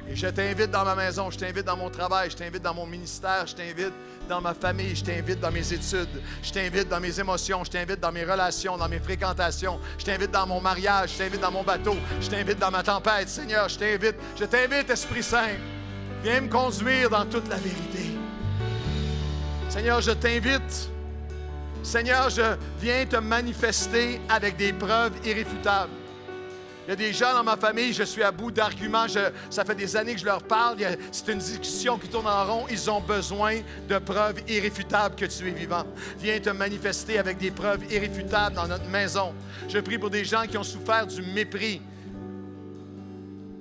Speaker 1: Et je t'invite dans ma maison, je t'invite dans mon travail, je t'invite dans mon ministère, je t'invite dans ma famille, je t'invite dans mes études, je t'invite dans mes émotions, je t'invite dans mes relations, dans mes fréquentations, je t'invite dans mon mariage, je t'invite dans mon bateau, je t'invite dans ma tempête. Seigneur, je t'invite, Esprit Saint, viens me conduire dans toute la vérité. Seigneur, je t'invite. Seigneur, je viens te manifester avec des preuves irréfutables. Il y a des gens dans ma famille, je suis à bout d'arguments, ça fait des années que je leur parle, c'est une discussion qui tourne en rond, ils ont besoin de preuves irréfutables que tu es vivant. Viens te manifester avec des preuves irréfutables dans notre maison. Je prie pour des gens qui ont souffert du mépris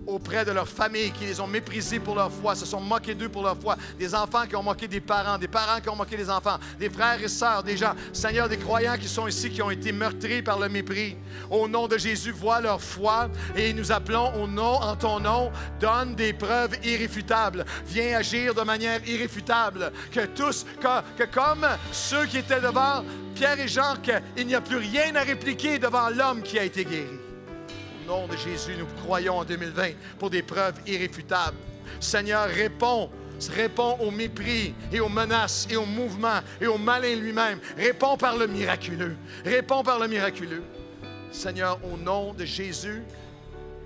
Speaker 1: auprès de leur famille, qui les ont méprisés pour leur foi, se sont moqués d'eux pour leur foi, des enfants qui ont moqué des parents qui ont moqué des enfants, des frères et sœurs, des gens, Seigneur, des croyants qui sont ici, qui ont été meurtris par le mépris. Au nom de Jésus, vois leur foi et nous appelons en ton nom, donne des preuves irréfutables. Viens agir de manière irréfutable, que comme ceux qui étaient devant Pierre et Jean, qu'il n'y a plus rien à répliquer devant l'homme qui a été guéri. Au nom de Jésus, nous croyons en 2020 pour des preuves irréfutables. Seigneur, réponds au mépris et aux menaces et aux mouvements et au malin lui-même. Réponds par le miraculeux. Réponds par le miraculeux. Seigneur, au nom de Jésus,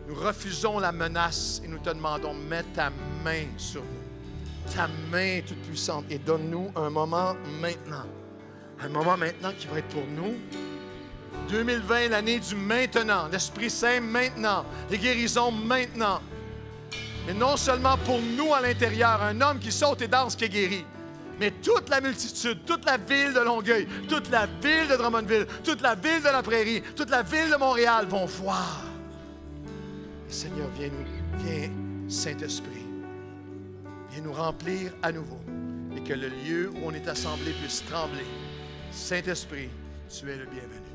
Speaker 1: nous refusons la menace et nous te demandons, mets ta main sur nous. Ta main toute puissante et donne-nous un moment maintenant. Un moment maintenant qui va être pour nous. 2020, l'année du maintenant, l'Esprit Saint maintenant, les guérisons maintenant. Mais non seulement pour nous à l'intérieur, un homme qui saute et danse qui est guéri, mais toute la multitude, toute la ville de Longueuil, toute la ville de Drummondville, toute la ville de la Prairie, toute la ville de Montréal vont voir. Et Seigneur, viens, Saint-Esprit, viens nous remplir à nouveau et que le lieu où on est assemblé puisse trembler. Saint-Esprit, tu es le bienvenu.